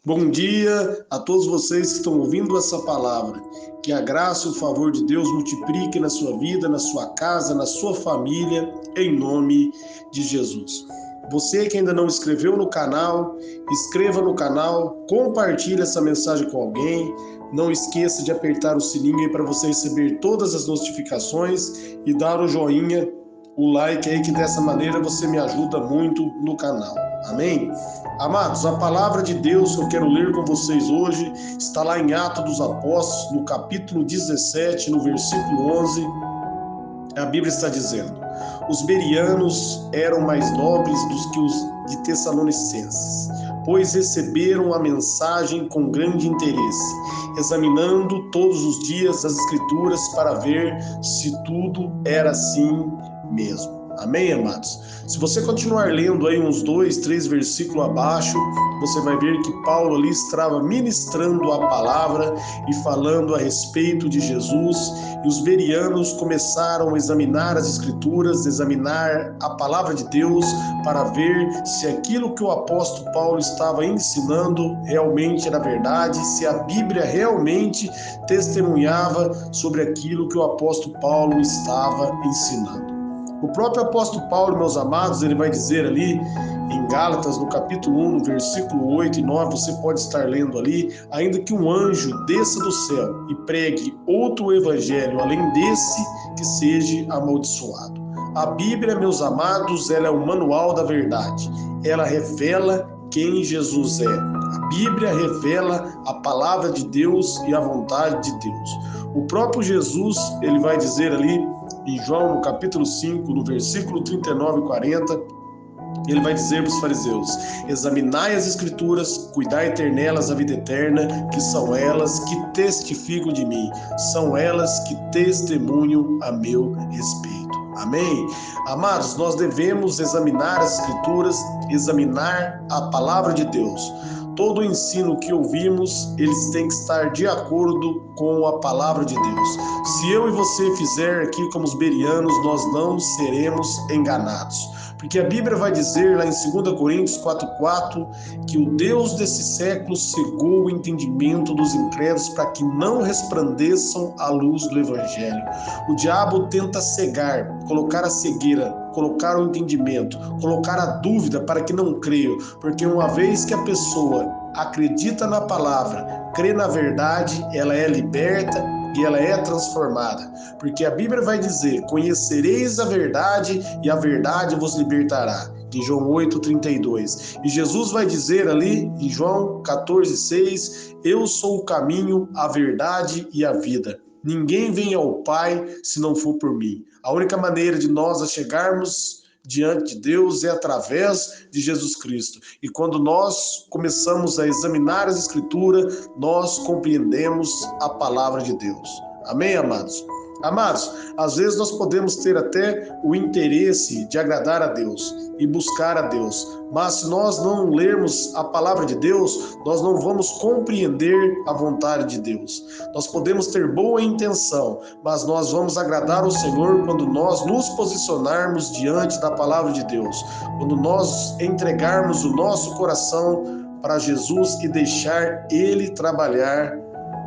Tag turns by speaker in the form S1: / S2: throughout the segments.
S1: Bom dia a todos vocês que estão ouvindo essa palavra. Que a graça e o favor de Deus multiplique na sua vida, na sua casa, na sua família, em nome de Jesus. Você que ainda não inscreveu no canal, inscreva no canal, compartilhe essa mensagem com alguém. Não esqueça de apertar o sininho aí para você receber todas as notificações e dar o joinha, o like aí, que dessa maneira você me ajuda muito no canal. Amém? Amados, a palavra de Deus que eu quero ler com vocês hoje está lá em Atos dos Apóstolos, no capítulo 17, no versículo 11. A Bíblia está dizendo: os bereanos eram mais nobres do que os de Tessalonicenses, pois receberam a mensagem com grande interesse, examinando todos os dias as Escrituras para ver se tudo era assim mesmo. Amém, amados? Se você continuar lendo aí uns 2, 3 versículos abaixo, você vai ver que Paulo ali estava ministrando a palavra e falando a respeito de Jesus, e os bereanos começaram a examinar as Escrituras, examinar a palavra de Deus para ver se aquilo que o apóstolo Paulo estava ensinando realmente era verdade, se a Bíblia realmente testemunhava sobre aquilo que o apóstolo Paulo estava ensinando. O próprio apóstolo Paulo, meus amados, ele vai dizer ali em Gálatas, no capítulo 1, no versículo 8 e 9, você pode estar lendo ali: ainda que um anjo desça do céu e pregue outro evangelho além desse, que seja amaldiçoado. A Bíblia, meus amados, ela é o manual da verdade. Ela revela quem Jesus é. A Bíblia revela a palavra de Deus e a vontade de Deus. O próprio Jesus, ele vai dizer ali em João, no capítulo 5, no versículo 39 e 40, ele vai dizer para os fariseus: examinai as Escrituras, cuidai ter nelas a vida eterna, que são elas que testificam de mim, são elas que testemunham a meu respeito. Amém? Amados, nós devemos examinar as Escrituras, examinar a palavra de Deus. Todo o ensino que ouvimos, eles têm que estar de acordo com a palavra de Deus. Se eu e você fizer aqui como os bereanos, nós não seremos enganados. Porque a Bíblia vai dizer lá em 2 Coríntios 4,4 que o Deus desse século cegou o entendimento dos incrédulos para que não resplandeçam a luz do Evangelho. O diabo tenta cegar, colocar a cegueira, colocar o entendimento, colocar a dúvida para que não creiam. Porque uma vez que a pessoa acredita na palavra, crê na verdade, ela é liberta e ela é transformada. Porque a Bíblia vai dizer: conhecereis a verdade e a verdade vos libertará. Em João 8,32. E Jesus vai dizer ali em João 14,6: eu sou o caminho, a verdade e a vida. Ninguém vem ao Pai se não for por mim. A única maneira de nós chegarmos diante de Deus é através de Jesus Cristo. E quando nós começamos a examinar as Escrituras, nós compreendemos a palavra de Deus. Amém, amados? Amados, às vezes nós podemos ter até o interesse de agradar a Deus e buscar a Deus, mas se nós não lermos a palavra de Deus, nós não vamos compreender a vontade de Deus. Nós podemos ter boa intenção, mas nós vamos agradar ao Senhor quando nós nos posicionarmos diante da palavra de Deus, quando nós entregarmos o nosso coração para Jesus e deixar Ele trabalhar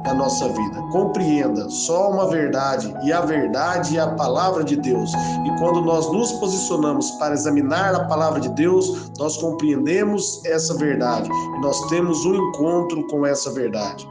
S1: na nossa vida. Compreenda, só uma verdade, e a verdade é a palavra de Deus. E quando nós nos posicionamos para examinar a palavra de Deus, nós compreendemos essa verdade e nós temos um encontro com essa verdade.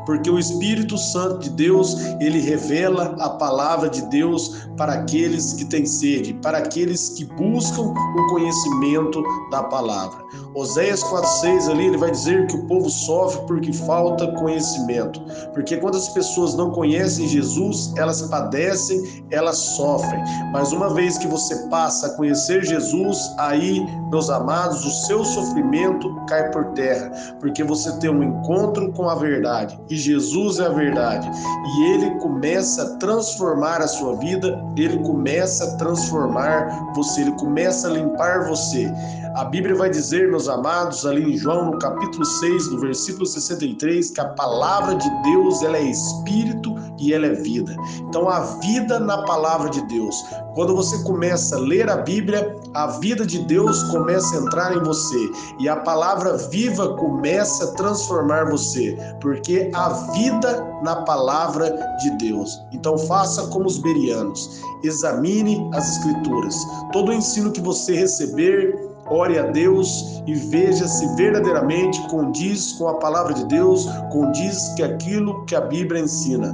S1: Porque o Espírito Santo de Deus, ele revela a palavra de Deus para aqueles que têm sede, para aqueles que buscam o conhecimento da palavra. Oséias 4,6 ali, ele vai dizer que o povo sofre porque falta conhecimento. Porque quando as pessoas não conhecem Jesus, elas padecem, elas sofrem. Mas uma vez que você passa a conhecer Jesus, aí, meus amados, o seu sofrimento cai por terra. Porque você tem um encontro com a verdade. E Jesus é a verdade. E Ele começa a transformar a sua vida, Ele começa a transformar você, Ele começa a limpar você. A Bíblia vai dizer, meus amados, ali em João, no capítulo 6, no versículo 63, que a palavra de Deus, ela é espírito e ela é vida. Então, a vida na palavra de Deus. Quando você começa a ler a Bíblia, a vida de Deus começa a entrar em você e a palavra viva começa a transformar você, porque há vida na palavra de Deus. Então faça como os bereanos, examine as Escrituras. Todo o ensino que você receber, ore a Deus e veja se verdadeiramente condiz com a palavra de Deus, condiz com aquilo que a Bíblia ensina.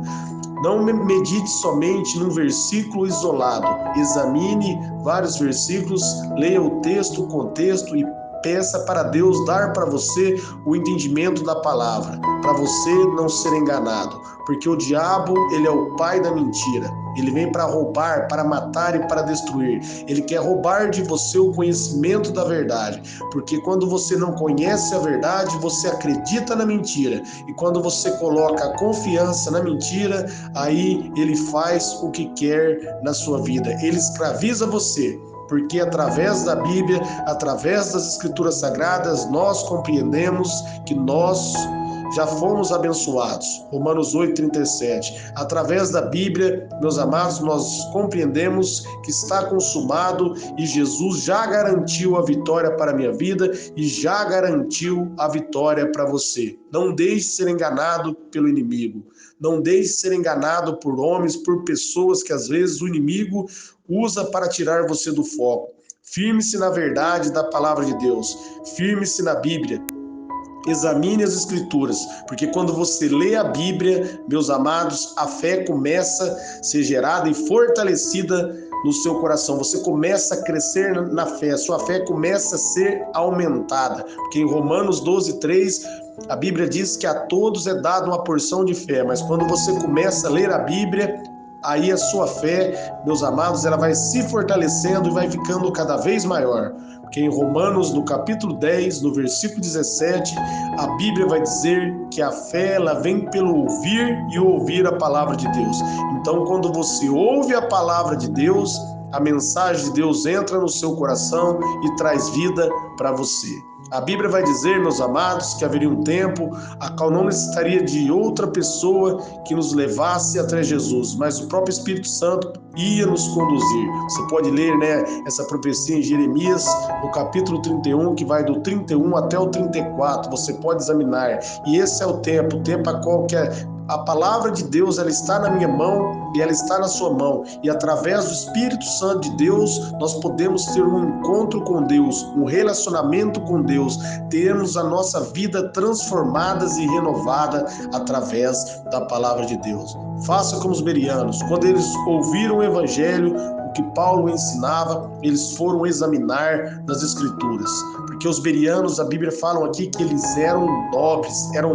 S1: Não medite somente num versículo isolado. Examine vários versículos, leia o texto, o contexto e peça para Deus dar para você o entendimento da palavra, para você não ser enganado, porque o diabo, ele é o pai da mentira. Ele vem para roubar, para matar e para destruir. Ele quer roubar de você o conhecimento da verdade, porque quando você não conhece a verdade, você acredita na mentira. E quando você coloca a confiança na mentira, aí ele faz o que quer na sua vida. Ele escraviza você. Porque através da Bíblia, através das Escrituras Sagradas, nós compreendemos que nós já fomos abençoados. Romanos 8:37. Através da Bíblia, meus amados, nós compreendemos que está consumado e Jesus já garantiu a vitória para a minha vida e já garantiu a vitória para você. Não deixe ser enganado pelo inimigo. Não deixe ser enganado por homens, por pessoas que às vezes o inimigo usa para tirar você do foco. Firme-se na verdade da palavra de Deus. Firme-se na Bíblia. Examine as Escrituras, porque quando você lê a Bíblia, meus amados, a fé começa a ser gerada e fortalecida no seu coração. Você começa a crescer na fé, a sua fé começa a ser aumentada, porque em Romanos 12:3, a Bíblia diz que a todos é dada uma porção de fé, mas quando você começa a ler a Bíblia, aí a sua fé, meus amados, ela vai se fortalecendo e vai ficando cada vez maior. Porque em Romanos, no capítulo 10, no versículo 17, a Bíblia vai dizer que a fé, ela vem pelo ouvir e ouvir a palavra de Deus. Então, quando você ouve a palavra de Deus, a mensagem de Deus entra no seu coração e traz vida para você. A Bíblia vai dizer, meus amados, que haveria um tempo a qual não necessitaria de outra pessoa que nos levasse até Jesus, mas o próprio Espírito Santo ia nos conduzir. Você pode ler, essa profecia em Jeremias, no capítulo 31, que vai do 31 até o 34. Você pode examinar. E esse é o tempo a qual a palavra de Deus, ela está na minha mão e ela está na sua mão. E através do Espírito Santo de Deus, nós podemos ter um encontro com Deus, um relacionamento com Deus, termos a nossa vida transformada e renovada através da palavra de Deus. Faça como os bereanos. Quando eles ouviram o Evangelho, o que Paulo ensinava, eles foram examinar nas Escrituras. Porque os bereanos, a Bíblia fala aqui que eles eram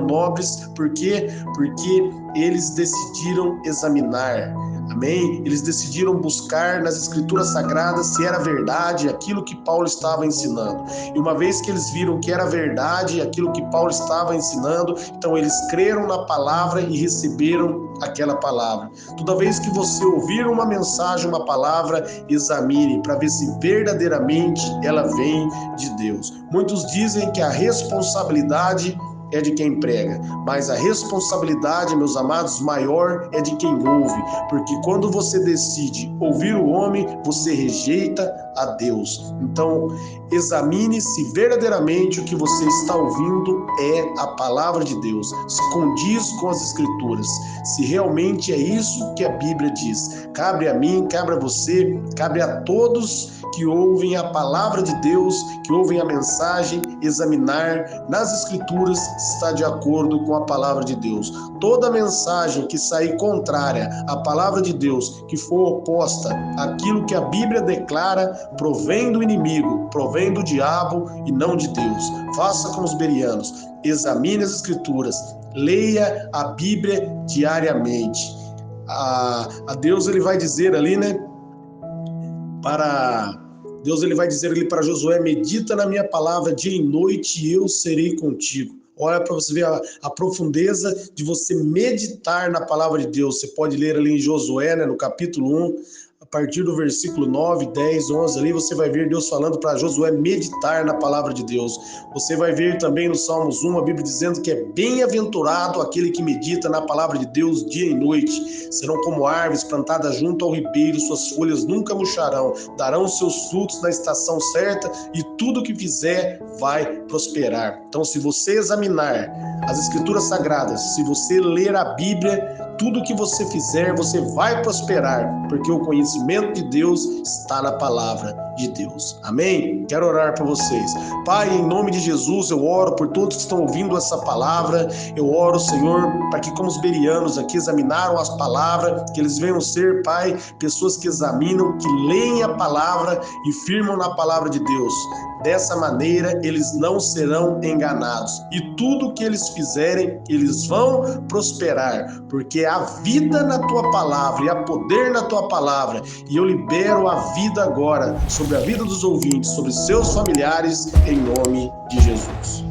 S1: nobres, por quê? Porque eles decidiram examinar. Amém? Eles decidiram buscar nas Escrituras Sagradas se era verdade aquilo que Paulo estava ensinando. E uma vez que eles viram que era verdade aquilo que Paulo estava ensinando, então eles creram na palavra e receberam aquela palavra. Toda vez que você ouvir uma mensagem, uma palavra, examine para ver se verdadeiramente ela vem de Deus. Muitos dizem que a responsabilidade é de quem prega, mas a responsabilidade, meus amados, maior é de quem ouve, porque quando você decide ouvir o homem, você rejeita a Deus. Então, examine se verdadeiramente o que você está ouvindo é a palavra de Deus, se condiz com as Escrituras, se realmente é isso que a Bíblia diz. Cabe a mim, cabe a você, cabe a todos que ouvem a palavra de Deus, que ouvem a mensagem, examinar nas Escrituras se está de acordo com a palavra de Deus. Toda mensagem que sair contrária à palavra de Deus, que for oposta àquilo que a Bíblia declara, provém do inimigo, provém do diabo e não de Deus. Faça como os bereanos, examine as Escrituras, leia a Bíblia diariamente. A Deus, ele vai dizer ali, Deus, ele vai dizer ali para Josué: medita na minha palavra dia e noite e eu serei contigo. Olha para você ver a profundeza de você meditar na palavra de Deus. Você pode ler ali em Josué, no capítulo 1, partir do versículo 9, 10, 11, ali você vai ver Deus falando para Josué meditar na palavra de Deus. Você vai ver também no Salmos 1, a Bíblia dizendo que é bem-aventurado aquele que medita na palavra de Deus dia e noite. Serão como árvores plantadas junto ao ribeiro, suas folhas nunca murcharão, darão seus frutos na estação certa e tudo que fizer vai prosperar. Então, se você examinar as Escrituras Sagradas, se você ler a Bíblia, tudo que você fizer, você vai prosperar, porque o conhecimento de Deus está na palavra de Deus. Amém? Quero orar por vocês. Pai, em nome de Jesus, eu oro por todos que estão ouvindo essa palavra. Eu oro, Senhor, para que como os bereanos aqui examinaram as palavras, que eles venham ser, Pai, pessoas que examinam, que leem a palavra e firmam na palavra de Deus. Dessa maneira, eles não serão enganados. E tudo que eles fizerem, eles vão prosperar, porque há vida na tua palavra e há poder na tua palavra. E eu libero a vida agora sobre a vida dos ouvintes, sobre seus familiares, em nome de Jesus.